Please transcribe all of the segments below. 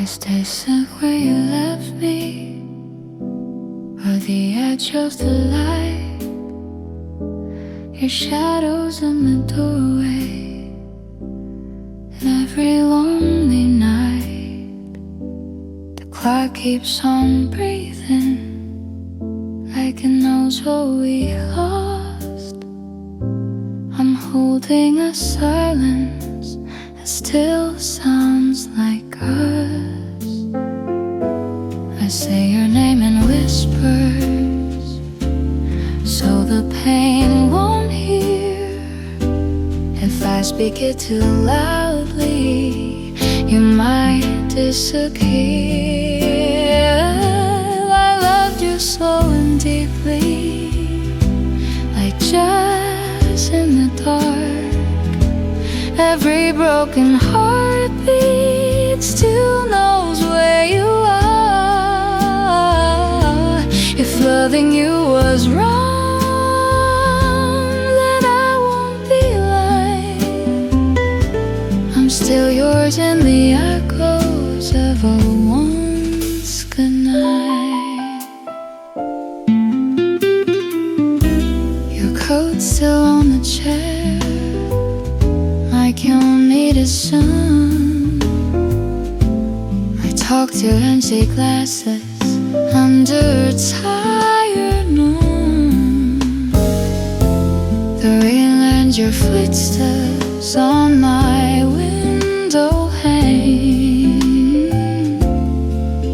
stay stuck where you left me, or the edge of the light. Your shadows in the doorway, and every lonely night the clock keeps on breathing, like it knows what we lost. I'm holding a silence that still sounds like us. I say your name in whispers, so the pain won't hear. If I speak it too loudly, you might disappear. I loved you slow and deeply, like jazz in the dark. Every broken heartbeat still knows where you are. If loving you was wrong, then I won't be lying. I'm still yours in the echoes of a once goodnight. Your coat's still on the chair, like you need a sun. I talk to empty glasses under a tired moon. The rain lands your footsteps on my window pane.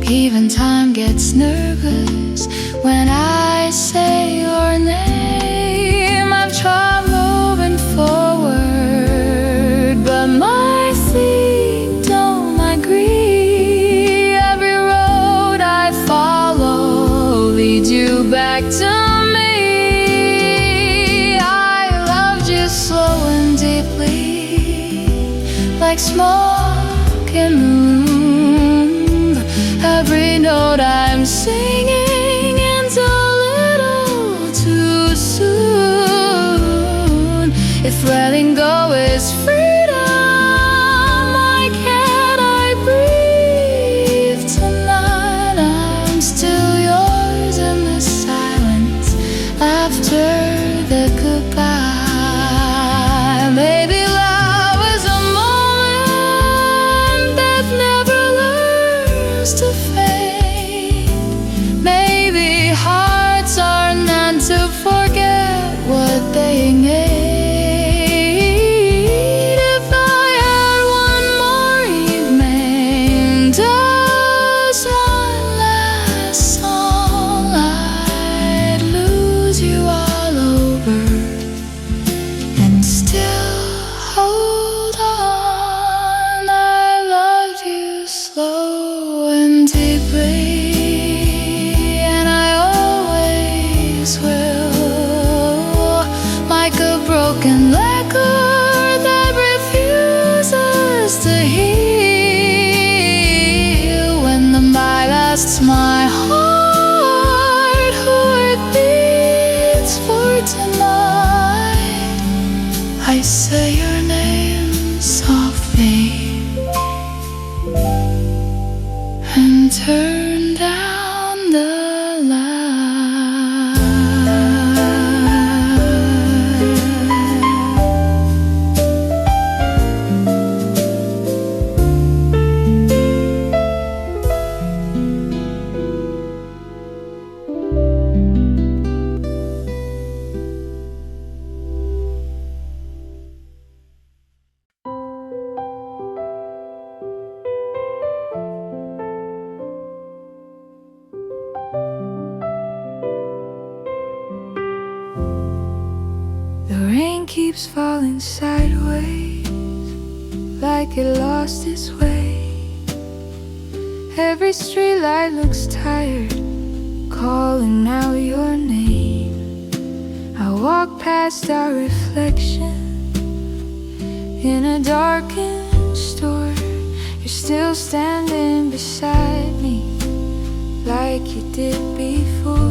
Even time gets nervous when I say your name. I've tried moving forward, but my feet don't agree. Every road I follow leads you back to me. I loved you slow and deeply, like smoke and moon. Every note I'm singing ends a little too soon. If letting go is freedom, why can't I breathe tonight? I'm still yours in the silence after the goodbye. Maybe love is a moment that never learns to fade. Maybe hearts are meant to forget what they made. Slow and deeply, and I always will, like a broken record that refuses to heal. When the night lasts, my heart beats for tonight. I say your name softly and turn down the light. The rain keeps falling sideways, like it lost its way. Every streetlight looks tired, calling out your name. I walk past our reflection in a darkened store. You're still standing beside me, like you did before.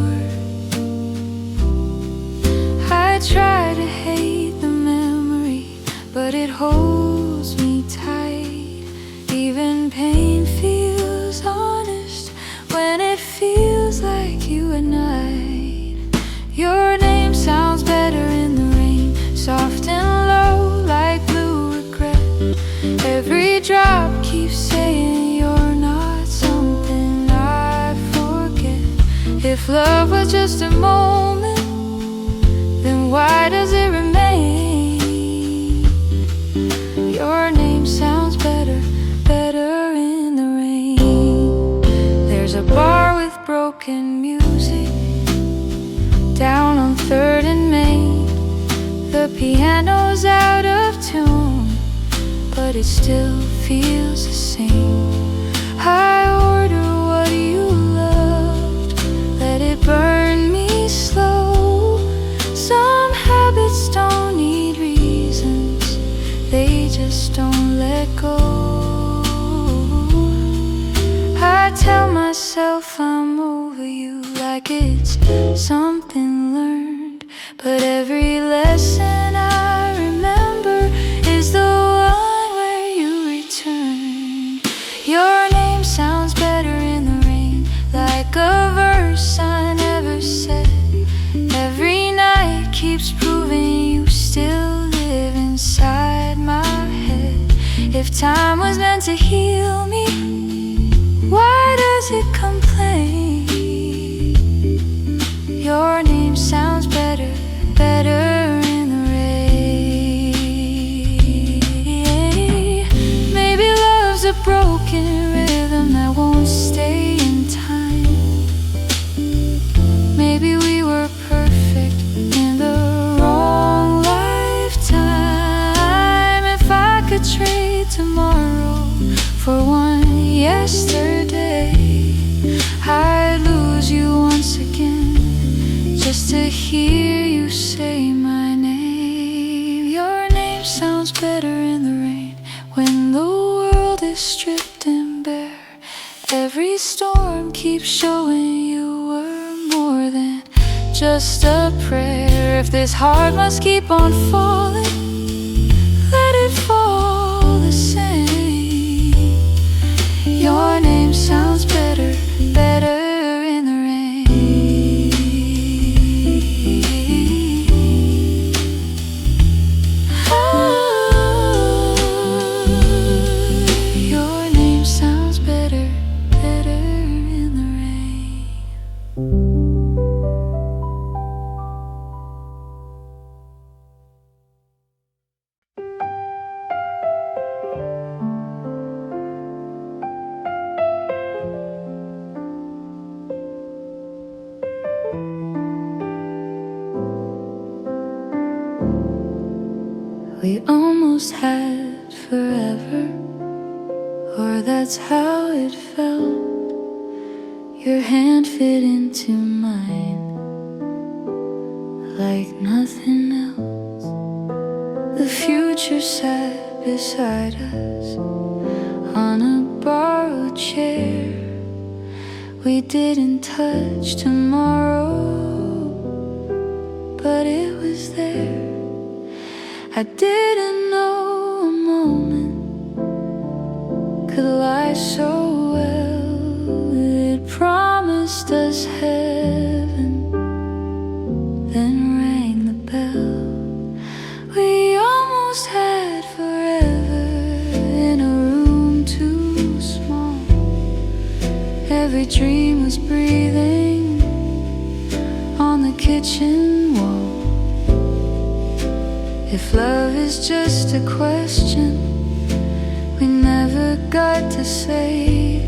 I try to hate the memory, but it holds me tight. Even pain feels every drop keeps saying you're not something I forget. If love was just a moment, then why does it remain? Your name sounds better, better in the rain. There's a bar with broken music down on 3rd and Main. The piano's out of tune, but it still feels the same. I order what you loved, let it burn me slow. Some habits don't need reasons, they just don't let go. I tell myself I'm over you like it's something learned, but every lesson I remember is the one where you return. Your name sounds better in the rain, like a verse I never said. Every night keeps proving you still live inside my head. If time was meant to heal me, why does it complain? Your name sounds better, better in the rain. Maybe love's a broken rhythm that won't stay in time. Maybe we were perfect in the wrong lifetime. If I could trade tomorrow for one yesterday, I'd lose you once again, just to hear you say my name. Your name sounds better in the rain, when the world is stripped and bare. Every storm keeps showing you were more than just a prayer. If this heart must keep on falling, let it fall the same. Your name sounds better, better in the rain. Your name sounds better, better in the rain. We almost had forever, or that's how it felt. Your hand fit into mine like nothing else. The future sat beside us on a borrowed chair. We didn't touch tomorrow, but it was there. I didn't know a moment could lie so well. It promised us heaven, then rang the bell. We almost had forever in a room too small. Every dream was breathing on the kitchen wall. If love is just a question we never got to say,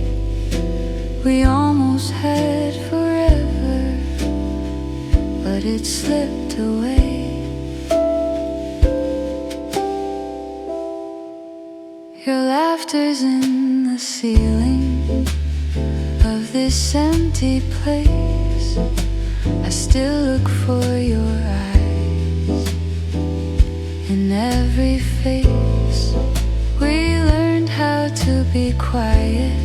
we almost had forever, but it slipped away. Your laughter's in the ceiling of this empty place. I still look for your eyes in every face. We learned how to be quiet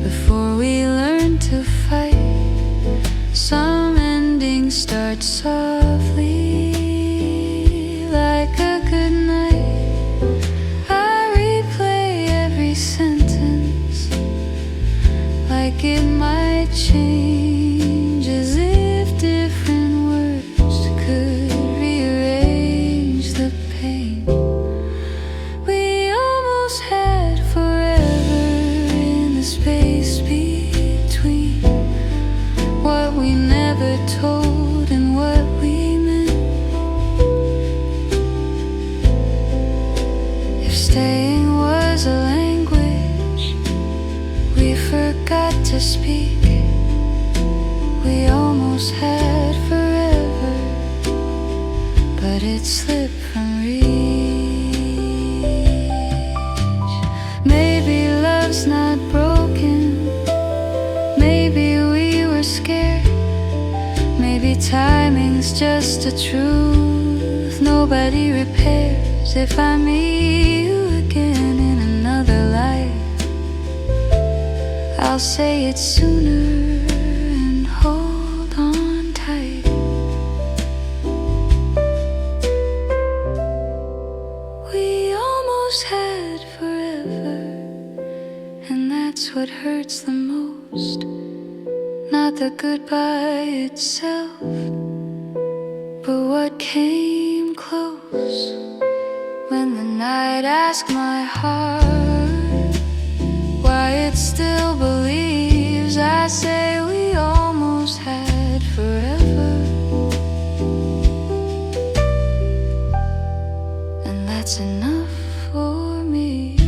before we learned to fight. Some endings start softly, like a good night. I replay every sentence like it might change, as if different words could rearrange the pain. We almost had timing's just a truth nobody repairs. If I meet you again in another life, I'll say it sooner and hold on tight. We almost had forever, and that's what hurts the most. Not the goodbye itself, but what came close. When the night asked my heart why it still believes, I say we almost had forever, and that's enough for me.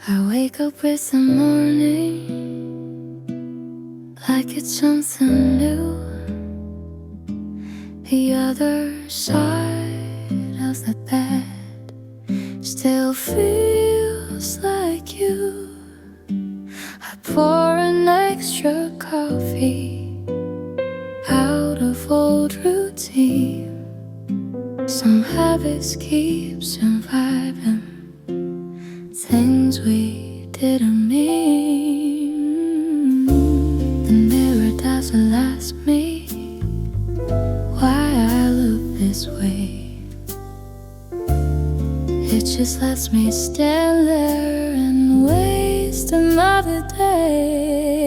I wake up with the morning like it's something new. The other side of the bed still feels like you. I pour an extra coffee out of old routine. Some habits keep surviving things we didn't mean. The mirror doesn't ask me why I look this way. It just lets me stand there and waste another day.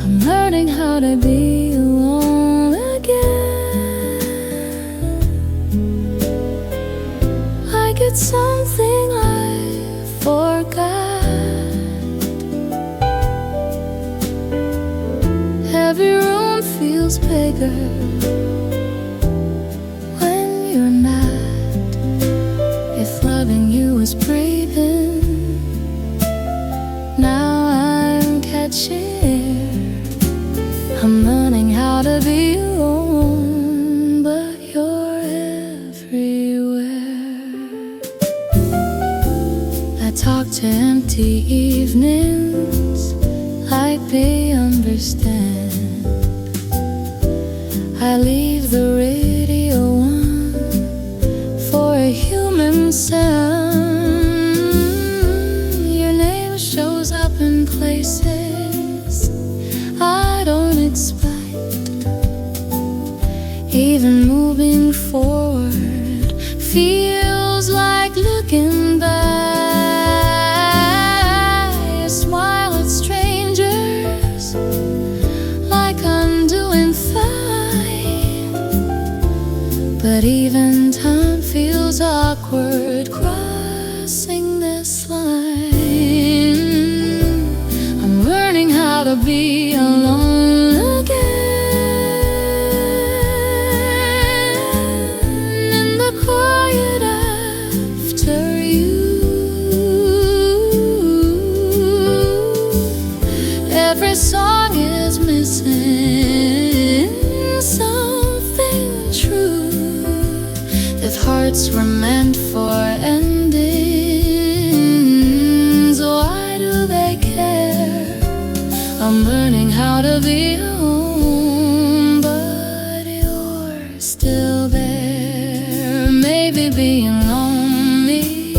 I'm learning how to be alone again, like it's something forgot. Every room feels bigger when you're not. If loving you is breathing, now I'm catching. I'm learning how to be alone, but you're everywhere. I talk to empty evenings like they understand. I leave the radio on for a human sound. Your name shows up in places I don't expect. Even moving forward feels like looking back. But even time feels awkward crossing this line. I'm learning how to be alone again in the quiet after you. Every song is missing something true. If hearts were meant for endings, why do they care? I'm learning how to be alone, but you're still there. Maybe being lonely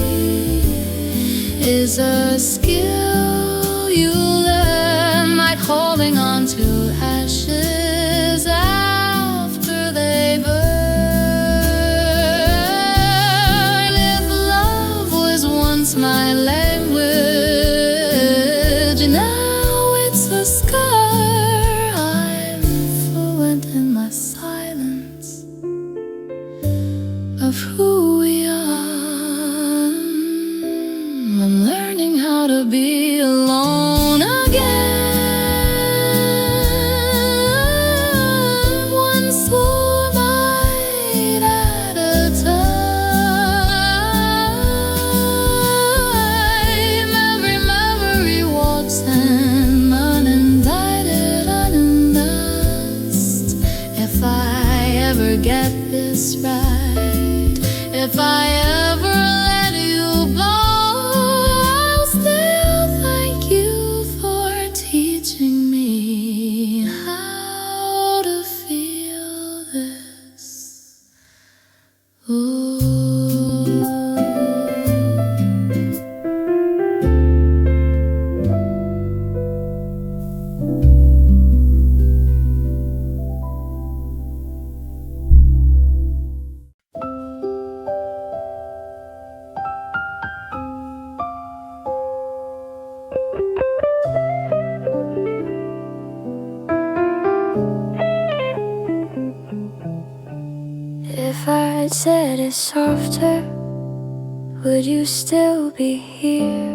is a skill you learn, like holding on to ashes after they burn. My language, now it's a scar said it softer, would you still be here?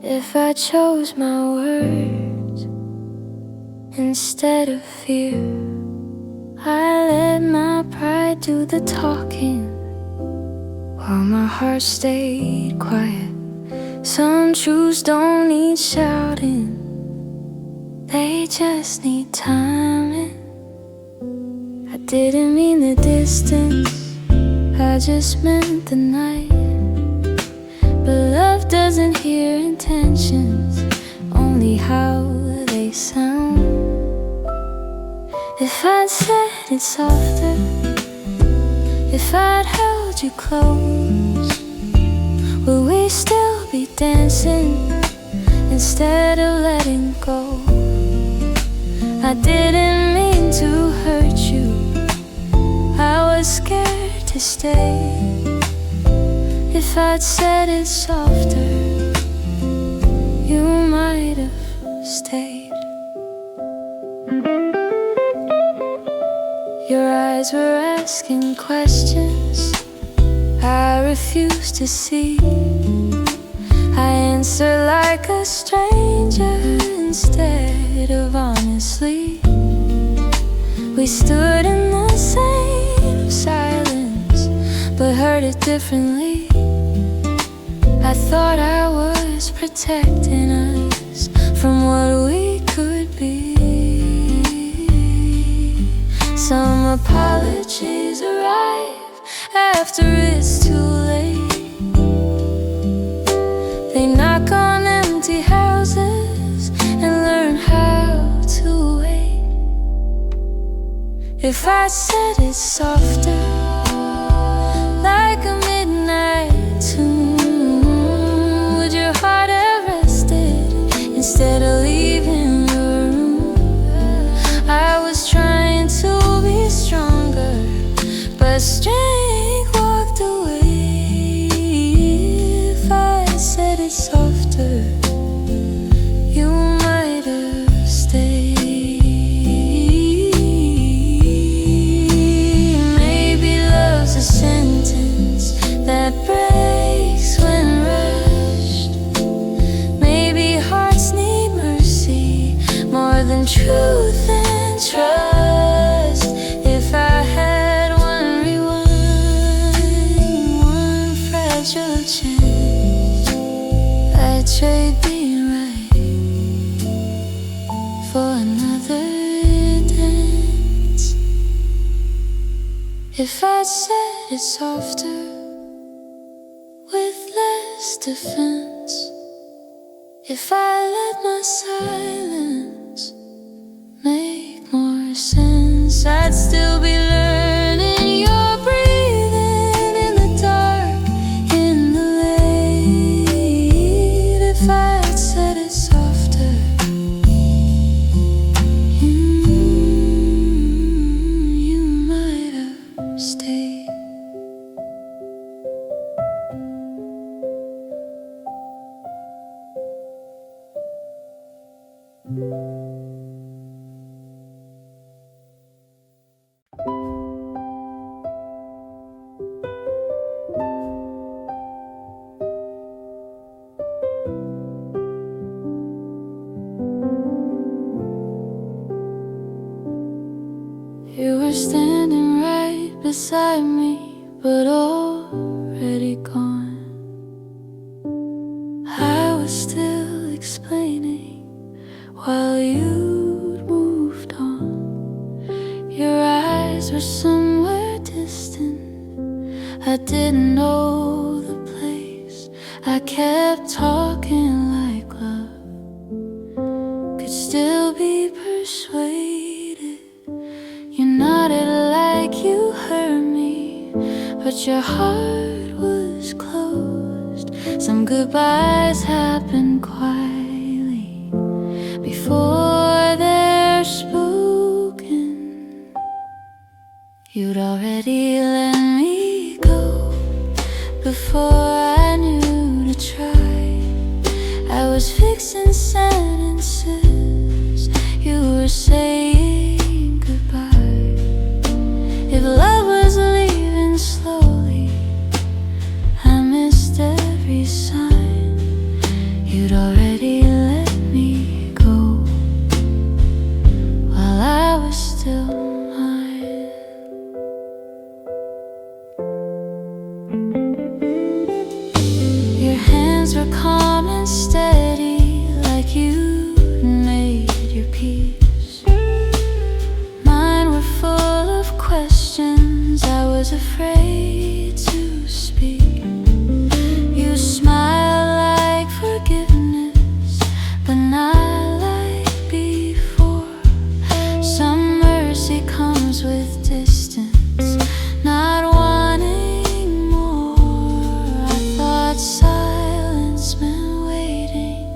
If I chose my words instead of fear, I let my pride do the talking while my heart stayed quiet. Some truths don't need shouting, they just need timing. I didn't mean the distance, I just meant the night. But love doesn't hear intentions, only how they sound. If I'd said it softer, if I'd held you close, would we still be dancing instead of letting go? I didn't mean to hurt you, I was scared to stay. If I'd said it softer, you might have stayed. Your eyes were asking questions I refused to see. I answered like a stranger instead of honestly. We stood in the same silence, but heard it differently. I thought I was protecting us from what we could be. Some apologies arrive after it's too late. They knock on empty houses and learn how to wait. If I said it softer, like a midnight tune, would your heart have rested instead of leaving the room? I was trying to be stronger, but strength walked away. If I said it softer, you might have stayed. Maybe love's a sentence that breaks when rushed. Maybe hearts need mercy more than truth and trust. If I had one rewind, one fragile chance, I'd trade being right for another dance. If I'd said it softer, with less defense, if I let my silence make more sense, I'd still be learning. You're breathing in the dark, in the late. If I'd said it softer, you might have stayed. You were standing right beside me, but already gone. I was still explaining while you'd moved on. Your eyes were somewhere distant, I didn't know the place. I kept talking like love could still be persuaded. You nodded like you heard me, but your heart was closed. Some goodbyes happened quietly before they're spoken. You'd already let me go before I knew to try. I was fixing sentences, you were saying goodbye. If love was leaving were calm and steady, like you made your peace. Mine were full of questions, I was afraid to speak. You smile like forgiveness, but not like before. Some mercy comes with distance, not wanting more. I thought silence meant waiting,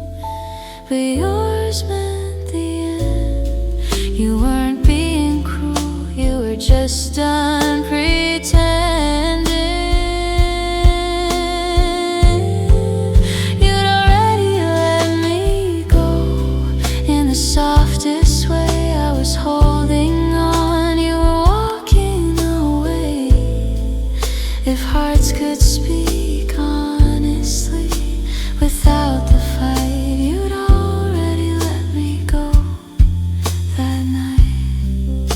but yours meant the end. You weren't being cruel, you were just done pretending. You'd already let me go in the softest way. I was holding on, you were walking away. If hearts could speak honestly without the fight, you'd already let me go that night.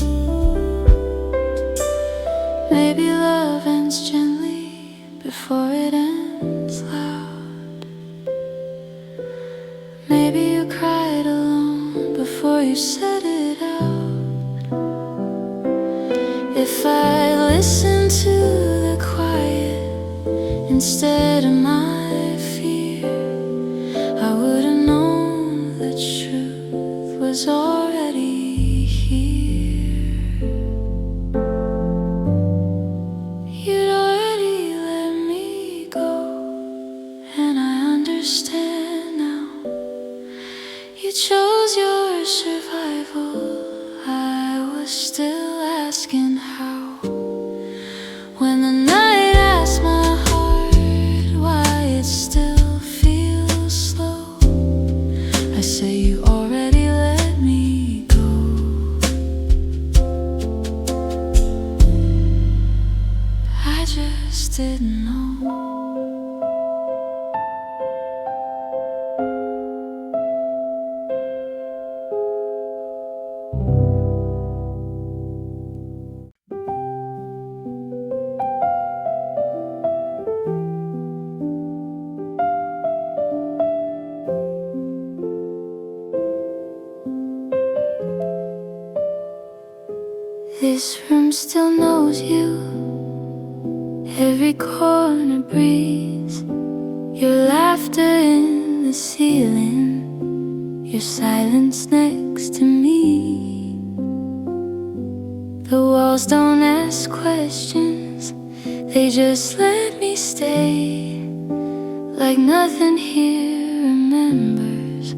Maybe love ends gently before it ends loud. Maybe you cried alone before you said it out. If I listened to the quiet instead of my fear, I would have known the truth was already here. You'd already let me go, and I understand now. You chose your survival, I was still asking how. When the night asked my heart why it still feels slow, I say you already let me go. I just didn't know. This room still knows you, every corner breathes your laughter in the ceiling, your silence next to me. The walls don't ask questions, they just let me stay. Like nothing here remembers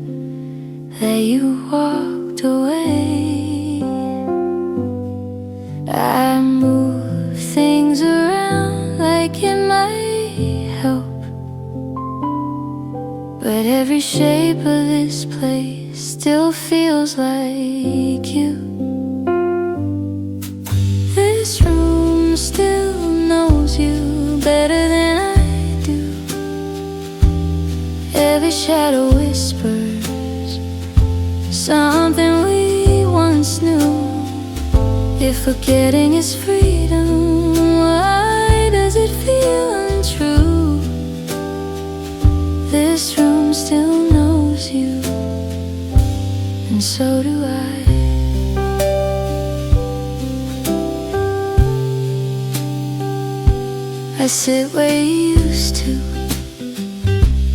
that you walked away. I move things around like it might help, but every shape of this place still feels like you. This room still knows you better than I do. Every shadow whispers something we once knew. If forgetting is freedom, why does it feel untrue? This room still knows you, and so do I. I sit where you used to,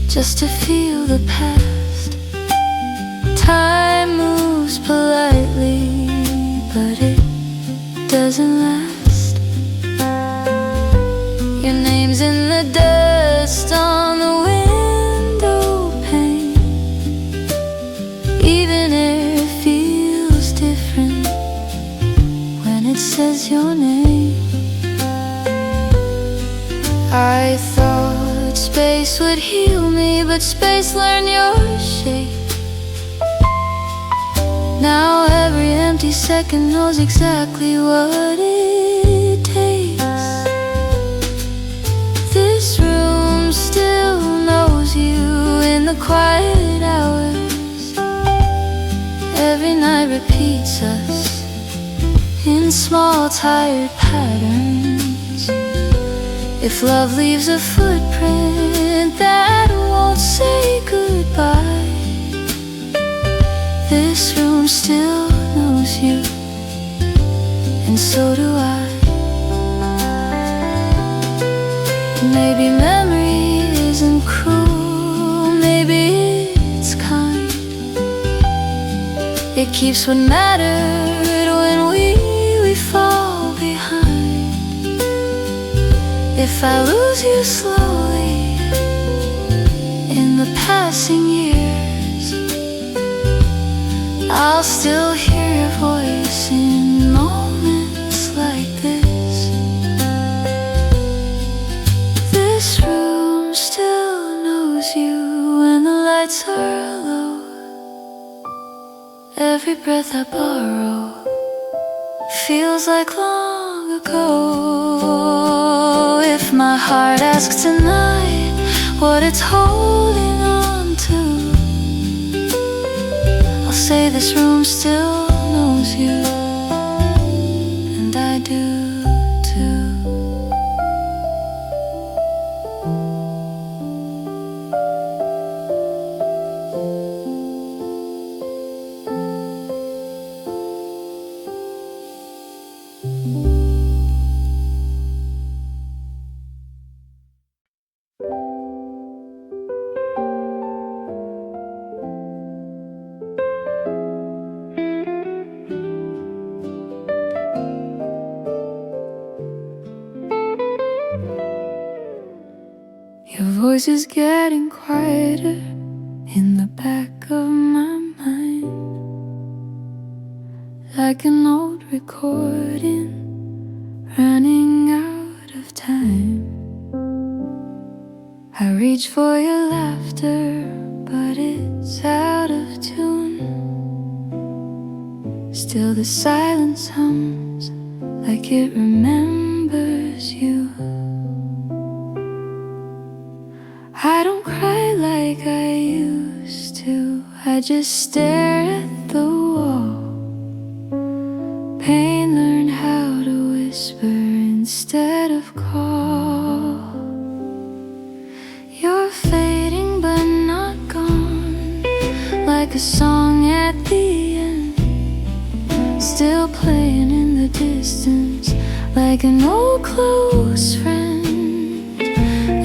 just to feel the past. Time moves politely, but it doesn't last. Your name's in the dust on the window pane. Even air feels different when it says your name. I thought space would heal me, but space learned your shape. Now every empty second knows exactly what it takes. This room still knows you in the quiet hours. Every night repeats us in small tired patterns. If love leaves a footprint that won't it keeps what mattered when we fall behind. If I lose you slowly in the passing years, I'll still hear your voice in moments like this. This room still knows you when the lights are low. Every breath I borrow feels like long ago. If my heart asks tonight what it's holding on to, I'll say this room still knows you, and I do too. Your voice is getting quieter in the back of my mind, like an old recording running out of time. I reach for your laughter, but it's out of tune. Still the silence hums like it remembers you. I don't cry like I used to, I just stare at the wall. Pain learned how to whisper instead of call. You're fading but not gone, like a song at the end, still playing in the distance, like an old close friend.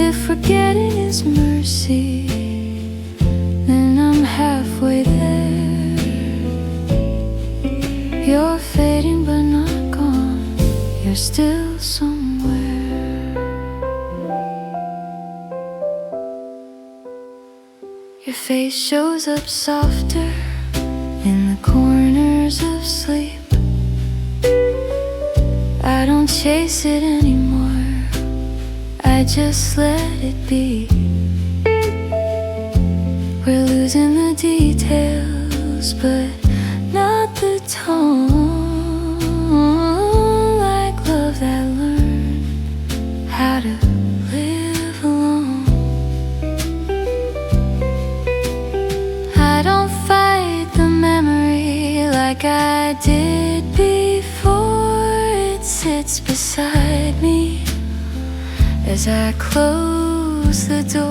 If forgetting is mercy, then I'm halfway there. You're fading but not gone, you're still somewhere. Your face shows up softer in the corners of sleep. I don't chase it anymore, I just let it be. We're losing the details, but not the tone. Like love that learned how to live alone. I don't fight the memory like I did before. It sits beside me as I close the door.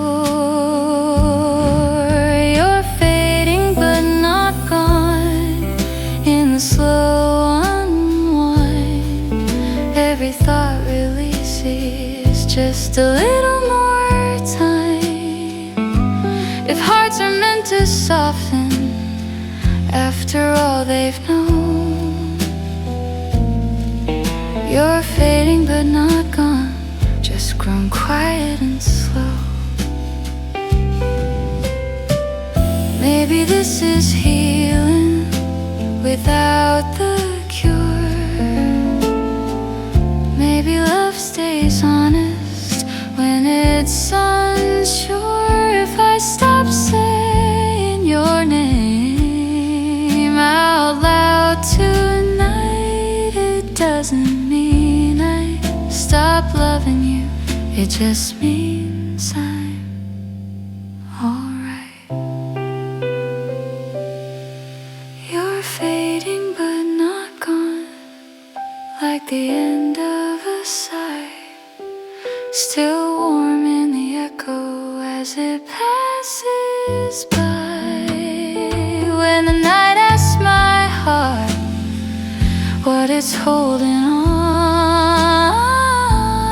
You're fading but not gone in the slow unwind. Every thought releases just a little more time. If hearts are meant to soften after all they've known, you're fading but not gone, just grown quiet and slow. Maybe this is healing without the cure. Maybe love stays honest when it's unsure. If I stop saying your name out loud tonight, it doesn't mean I stop loving you. It just means I'm alright. You're fading but not gone, like the end of a sigh, still warm in the echo as it passes by. When the night asks my heart what it's holding on,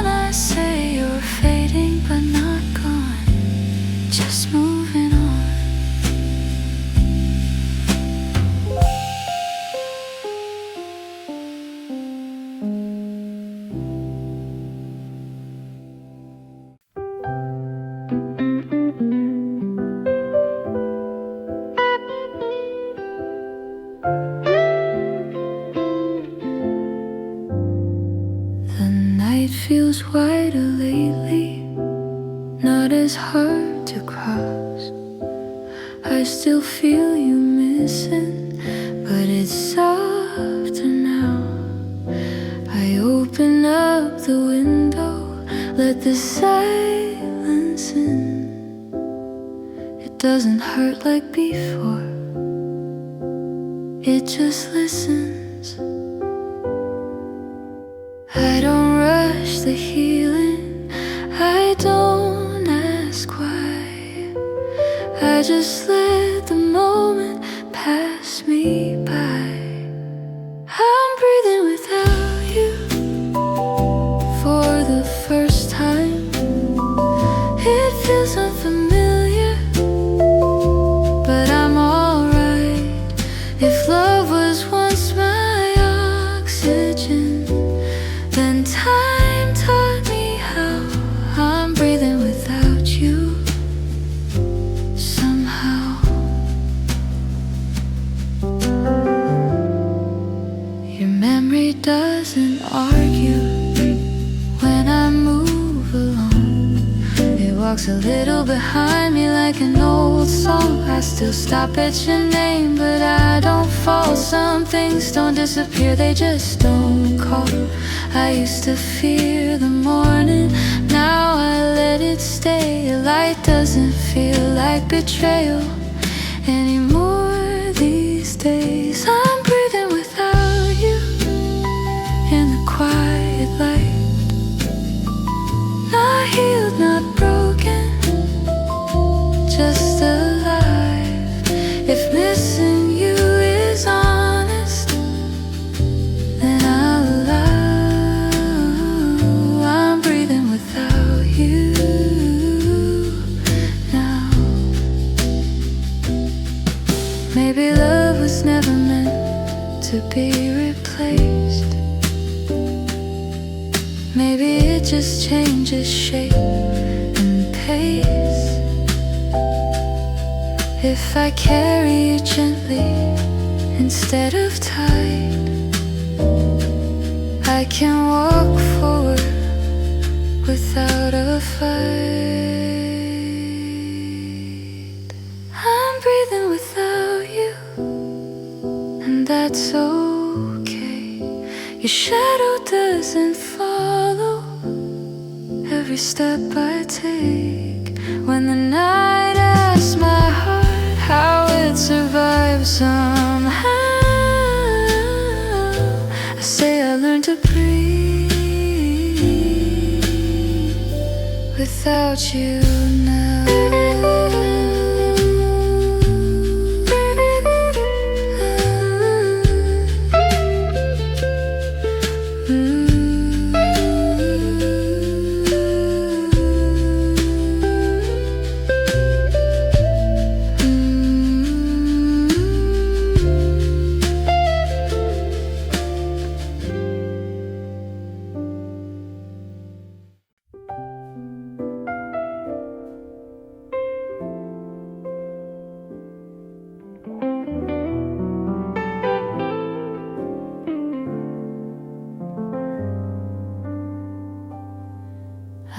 I say you're fading but not gone, just moving on. is hard to cross. I still feel you missing, but it's softer now. I open up the window, let the silence in. It doesn't hurt like before, it just listens. I don't rush the healing, I don't ask why. I just let the moment pass me by. I'm breathing without you for the first time. It feels unfamiliar, but I'm alright. If love was once my oxygen, then time taught me how. I'm breathing without you somehow. Your memory doesn't argue when I move along. It walks a little behind me like an old song. I still stop at your name, but I don't fall. Some things don't disappear, they just don't call. I used to fear the morning, now I let it stay. A light doesn't feel like betrayal anymore these days. I'm breathing without you in the quiet light. Not healed, not broken, just alive. If missing you is honest, then I'll allow. I'm breathing without you now. Maybe love was never meant to be replaced. Maybe it just changes shape and pace. If I carry you gently instead of tight, I can walk forward without a fight. I'm breathing without you, and that's okay. Your shadow doesn't follow every step I take. When the night asks my heart how it survives somehow, I say I learned to breathe without you now.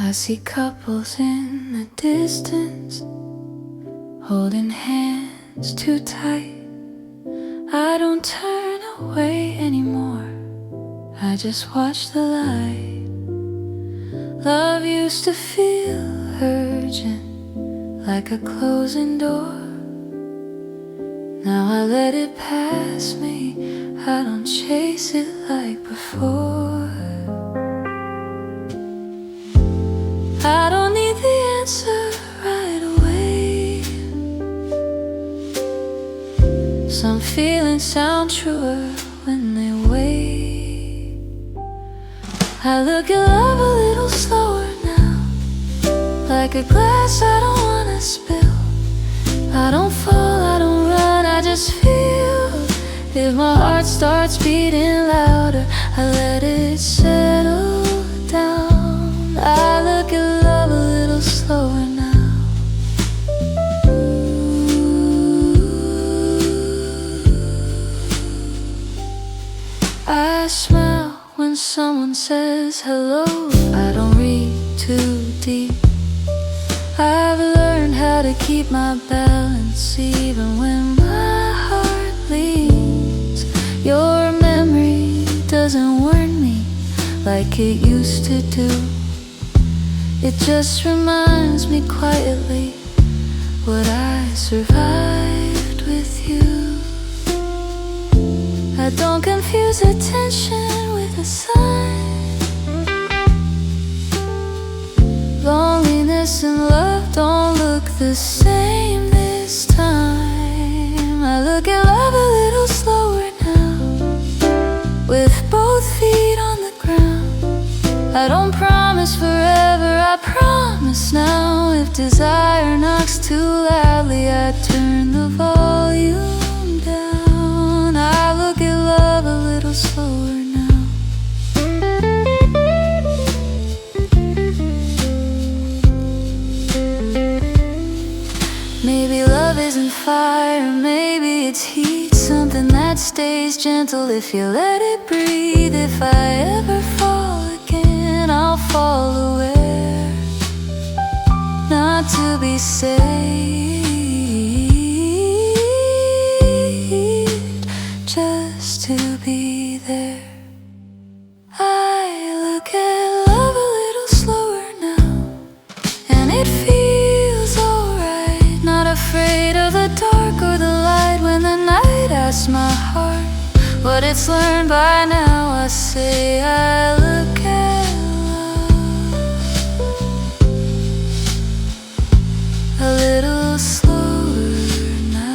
I see couples in the distance, holding hands too tight. I don't turn away anymore, I just watch the light. Love used to feel urgent, like a closing door. Now I let it pass me, I don't chase it like before. I don't need the answer right away. Some feelings sound truer when they wait. I look at love a little slower now, like a glass I don't wanna spill. I don't fall, I don't run, I just feel. If my heart starts beating louder, I let it settle down. I look at love a little slower now. I smile when someone says hello. I don't read too deep, I how to keep my balance even when my heart bleeds. Your memory doesn't warn me like it used to do. It just reminds me quietly what I survived with you. I don't confuse attention with a sign. Loneliness and love don't look the same this time. I look at love a little slower now, with both feet on the ground. I don't promise forever, I promise now. If desire knocks too loudly, I turn the volume down. I look at love a little slower now. Maybe love isn't fire, maybe it's heat, something that stays gentle if you let it breathe. If I ever fall again, I'll fall aware, not to be saved, just to be there. I look at love a little slower now, and it feels alright. Not afraid of the dark or the light. When the night asks my heart what it's learned by now, I say I look at love a little slower now.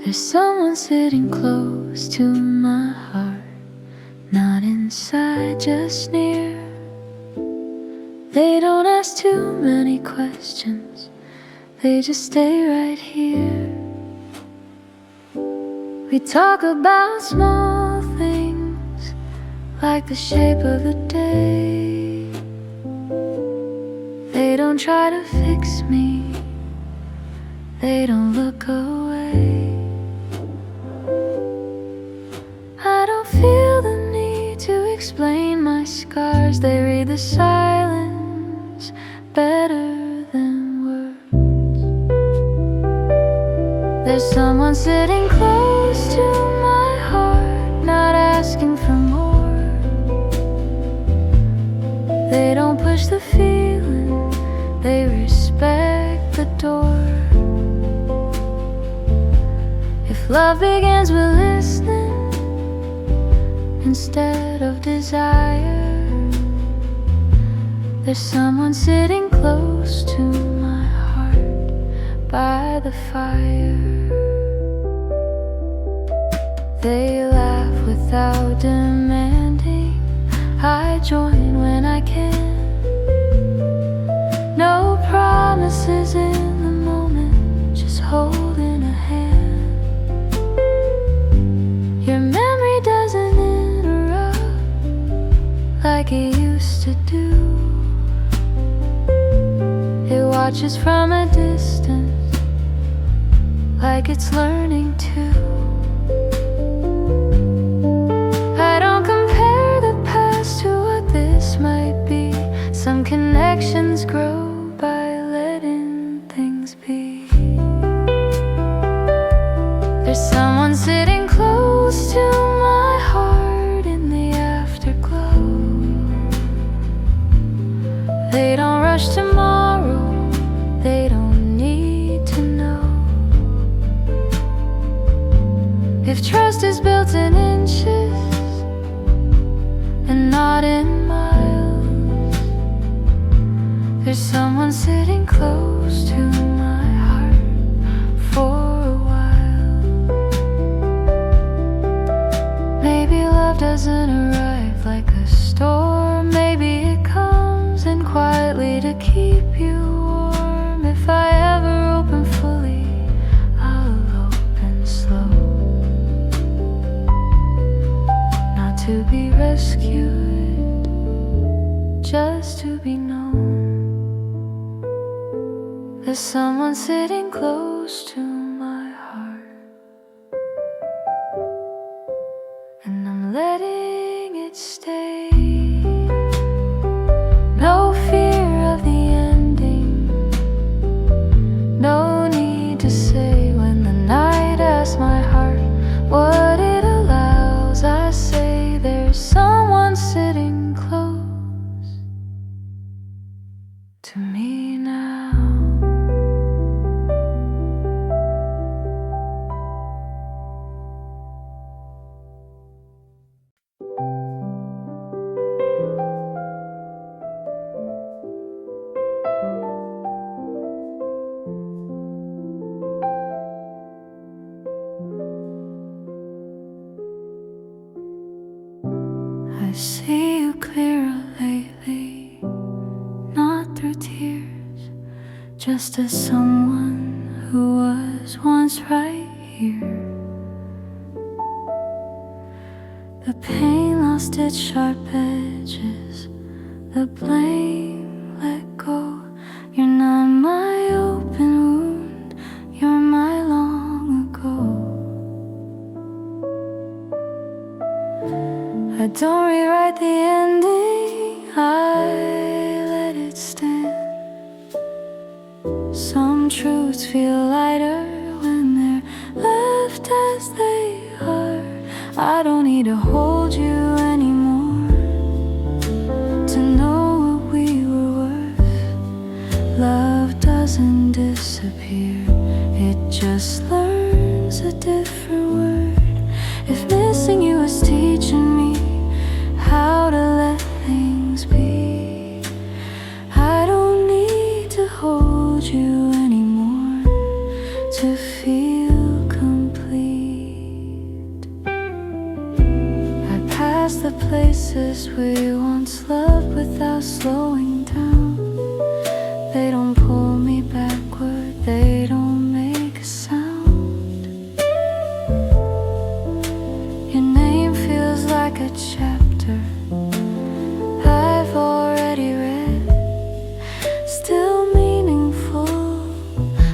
There's someone sitting close to my heart, not inside, just near. They don't ask too many questions, they just stay right here. We talk about small things, like the shape of the day. They don't try to fix me, they don't look away. I don't feel the need to explain my scars. They read the silence better than words. There's someone sitting close to my heart, not asking for more. They don't push the feeling, they respect the door. If love begins with listening instead of desire, there's someone sitting close to my heart by the fire. They laugh without demanding, I join when I can. No promises in the moment, just holding a hand. Your memory doesn't like it used to do. It watches from a distance, like it's learning to. I don't compare the past to what this might be. Some connections grow by letting things be. There's someone sitting close to my heart in the afterglow. They don't rush tomorrow, they don't need to know. If trust is built in inches and not in miles, there's someone sitting close to my heart for a while. love doesn't arrive like a storm. Maybe it comes in quietly to keep you warm. If I ever open fully, I'll open slow, not to be rescued, just to be known. There's someone sitting close to my heart, and I'm letting it stay. No fear of the ending, no need to say. When the night asks my heart what it allows, I say there's someone sitting close to me now. I see you clearer lately, not through tears, just as someone who was once right here. The pain lost its sharp edges, the blame let go. You're not my open wound, you're my long ago. I don't rewrite the ending, I let it stand. Some truths feel lighter when they're left as they are. I don't need to hold you anymore to know what we were worth. Love doesn't disappear, it just learns a different word. If missing you is teaching me how to let things be, I don't need to hold you anymore to feel complete. I pass the places we once loved without slowing down. They don't pull me backward, they don't make a sound. Your name feels like a chapter I've already read, still meaningful,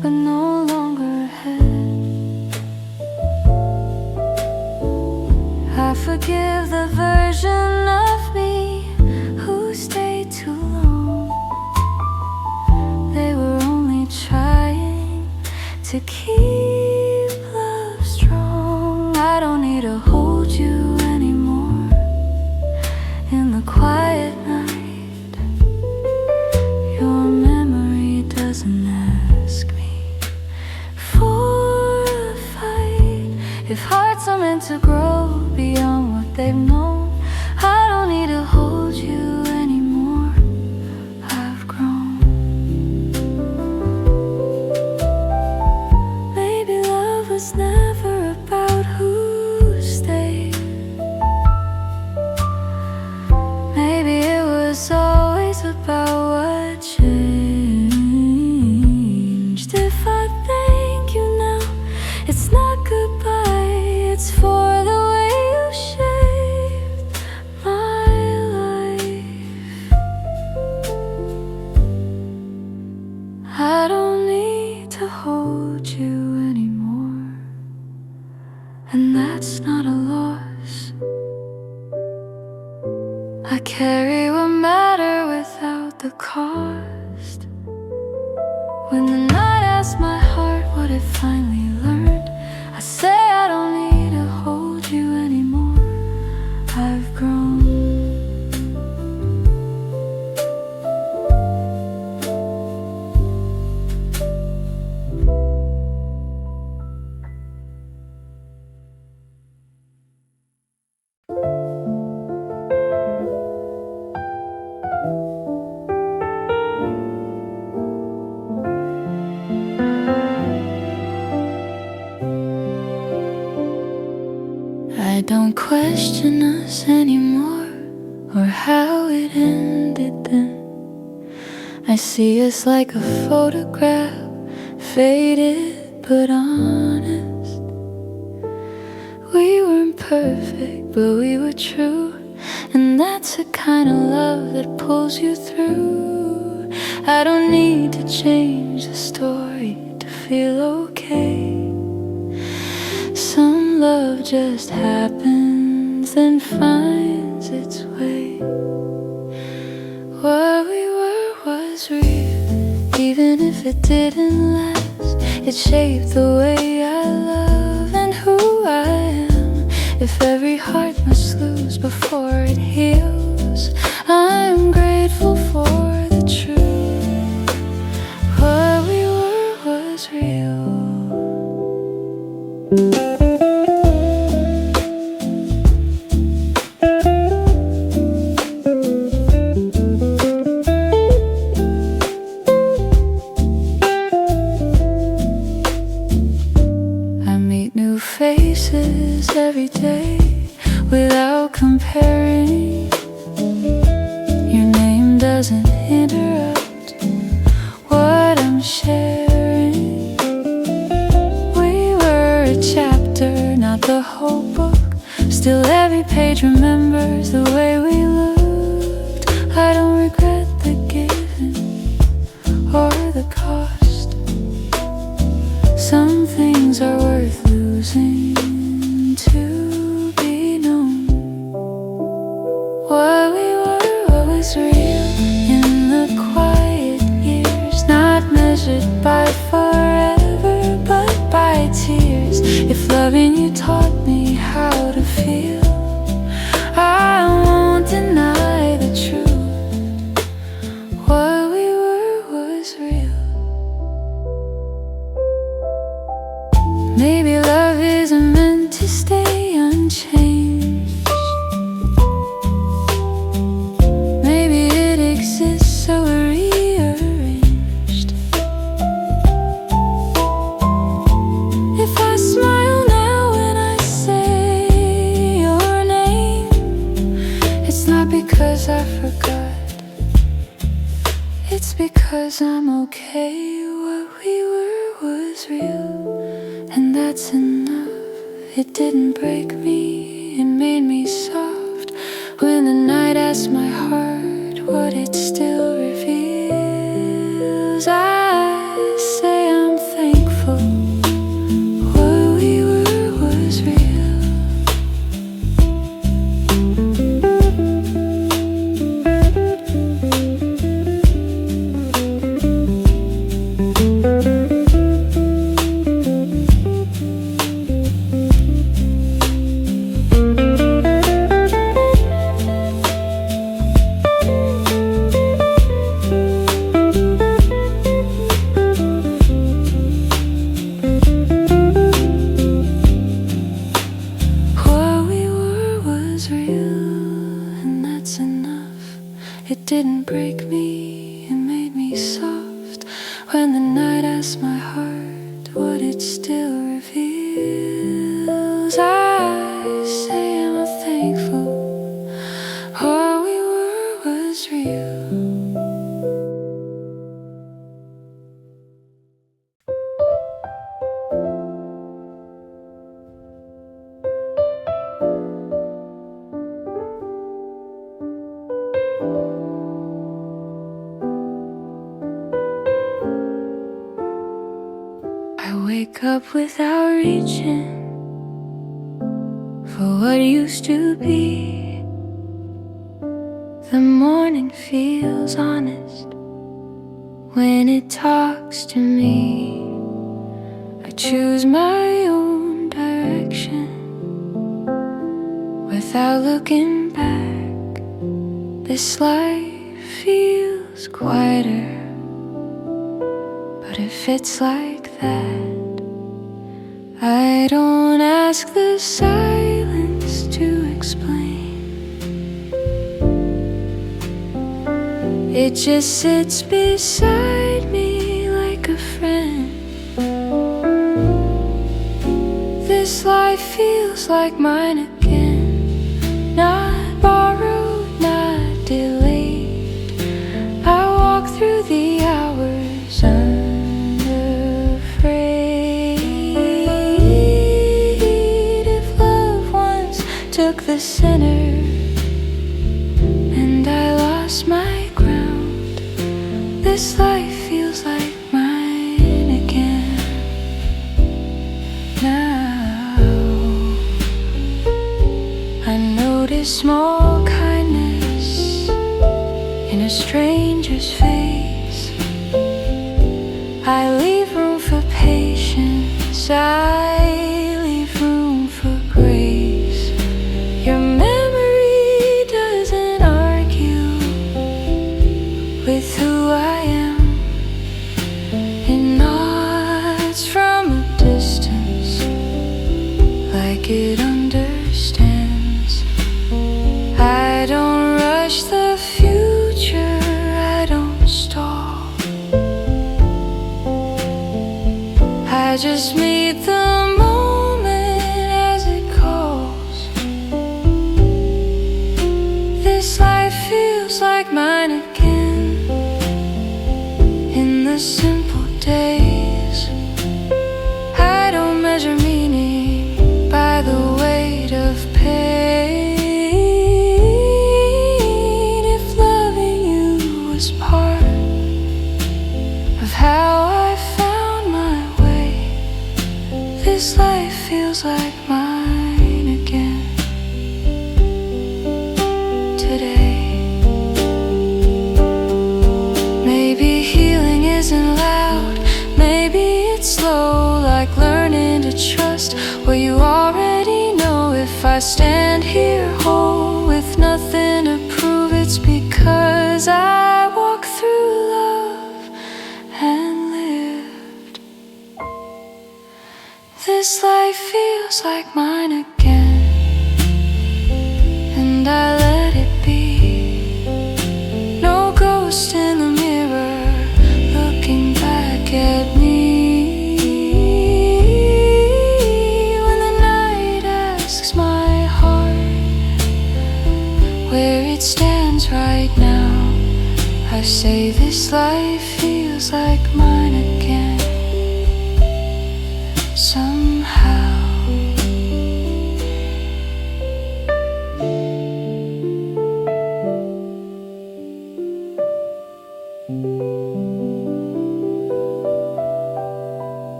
but no longer ahead. I forgive the version of me who stayed too long. They were only trying to keep love strong. I don't need to hold you anymore in the quiet night. Your memory doesn't ask me for a fight. If hearts are meant to grow beyond what they've known, I don't need to hold you anymore. I've grown. Maybe love was never about who stayed. Maybe it was always about what changed. If I thank you now, it's not goodbye, it's for the way you shaped my life. I don't need to hold you anymore, and that's not a loss. I carry what matter without the cost. When the night asks my heart what it finally learned, I say I don't need to hold you anymore. I've grown. I don't question us anymore, or how it ended then. I see us like a photograph, faded but honest. We weren't perfect, but we were true, and that's the kind of love that pulls you through. I don't need to change the story to feel okay. Some love just happens and finds its way. What we were was real, even if it didn't last. It shaped the way I love and who I am. If every heart must lose before it heals, I'm grateful for the truth. What we were was real. Faces every day without comparing. Your name doesn't interrupt what I'm sharing. We were a chapter, not the whole book. Still every page remembers the way we looked. I don't regret the giving or the cost. Some things are worth losing to be known. What we were was real in the quiet years, not measured by forever, but by tears. If loving you taught me how to feel, I won't deny the truth. What we were was real. Maybe love isn't meant to stay unchanged. Maybe it exists so rearranged. If I smile now when I say your name, it's not because I forgot, it's because I'm okay. What we were was real, and that's enough. It didn't break me, it made me soft. When the night asked my heart what it still reveals, I say I'm thankful. What we were was real. It didn't break me, it made me soft. When the night asked my heart what it still reveals, I say I'm thankful. All we were was real. I wake up without reaching for what used to be. The morning feels honest when it talks to me. I choose my own direction without looking back. This life feels quieter, but if it's like that, I don't ask the silence to explain. It just sits beside me like a friend. This life life feels like mine again. Not borrowed, not delayed. I walk through the hours unafraid. If love once took the center and I lost my ground, this life feels like mine again. Now I notice small kindness in a stranger's face. I leave room for patience, I leave room for grace. Your memory doesn't argue with who I am. It nods from a distance, like it understands. I don't rush the future, I don't stall. I just meet the moment as it calls. This life feels like mine again. In the simple days, I don't measure meaning by the weight of pain. If loving you was part of how I found my way, this life feels like mine again today. Maybe healing isn't loud, maybe it's slow, like learning to trust what you already know. If I stand here whole with nothing to prove, it's because I walk through love and lived. This life feels like mine again, and I let it be. No ghost in the mirror looking back at me. When the night asks my heart where it stands right now, I say this life feels like mine again. Somehow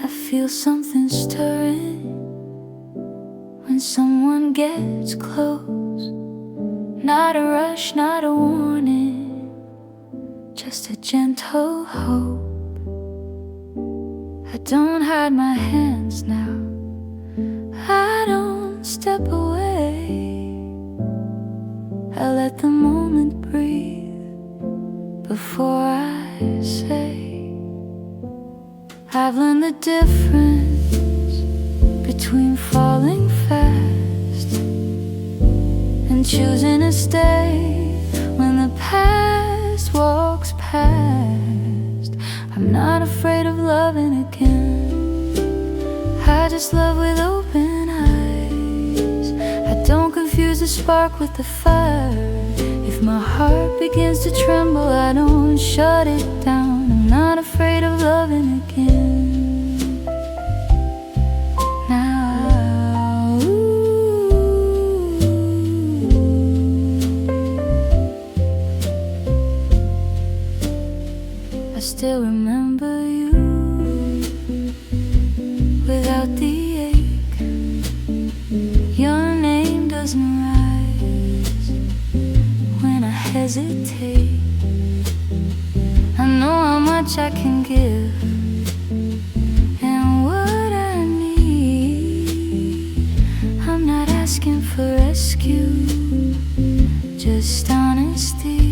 I feel something stirring when someone gets close. Not a rush, not a warning, just a gentle hope. I don't hide my hands now, I don't step away. I let the moment breathe before I say. I've learned the difference between falling fast and choosing to stay when the past walks past. I'm not afraid of loving again, I just love with open eyes. I don't confuse the spark with the fire. If my heart begins to tremble, I don't shut it down. I'm not afraid of loving again. Now, I still remember you without the ache. Your name doesn't rise when I hesitate. I know how much I can give and what I need. I'm not asking for rescue, just honesty.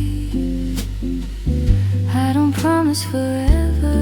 I don't promise forever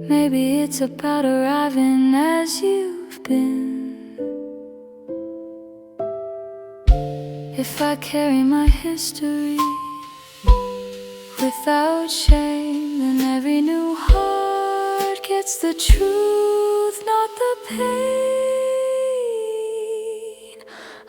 Maybe it's about arriving as you've been. If I carry my history without shame, then every new heart gets the truth, not the pain.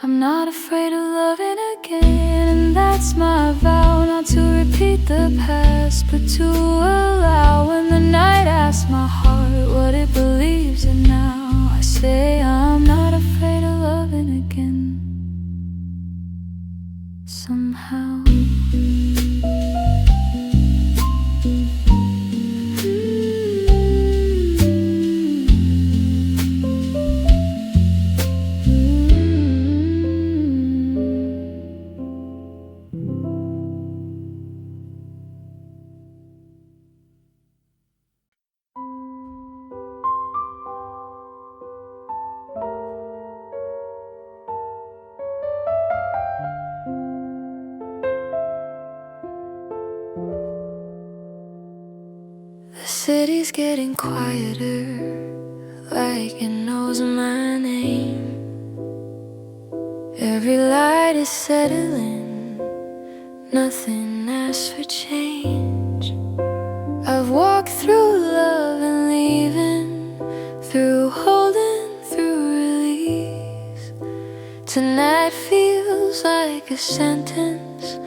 I'm not afraid of loving again, and that's my vow, not to repeat the past, but to allow. When the night asks my heart what it believes in now, I say I'm not afraid of loving again. Somehow the city's getting quieter, like it knows my name. Every light is settling, nothing asks for change. I've walked through love and leaving, through holding, through release. Tonight feels like a sentence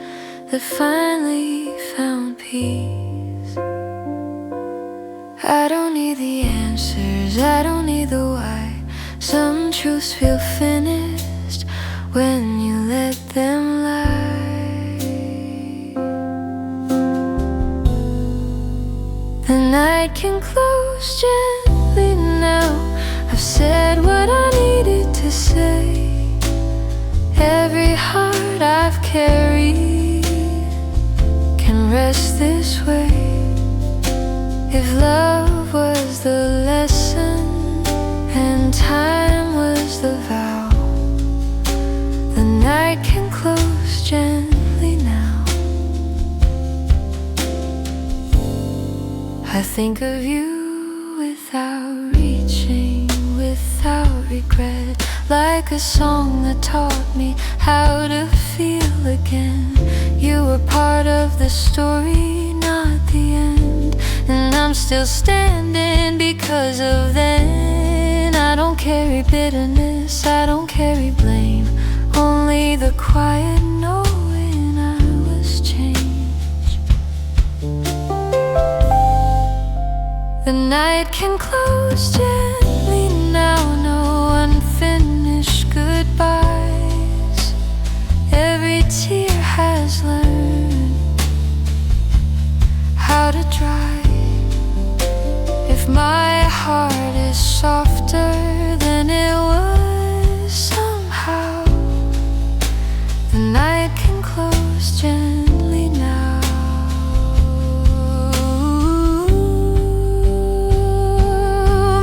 that finally found peace. I don't need the answers, I don't need the why. Some truths feel finished when you let them lie. The night can close gently now. I've said what I needed to say. Every heart I've carried can rest this way. If love was the lesson and time was the vow, the night can close gently now. I think of you without reaching, without regret, like a song that taught me how to feel again. You were part of the story, not the end, and I'm still standing because of then. I don't carry bitterness, I don't carry blame, only the quiet knowing I was changed. The night can close gently now, no unfinished goodbyes. Every tear has learned how to dry. If my heart is softer than it was somehow, the night can close gently now.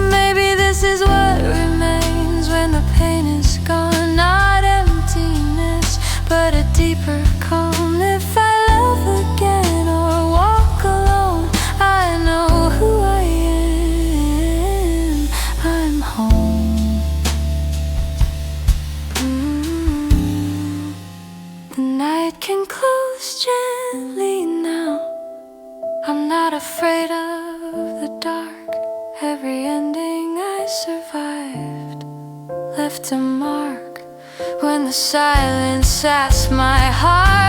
Maybe this is what remains when the pain is gone. Not emptiness, but a deeper calm. If I love again or walk alone, I know who I am. I'm home. The night can close gently now. I'm not afraid of the dark. Every ending I survived left a mark. When the silence asks my heart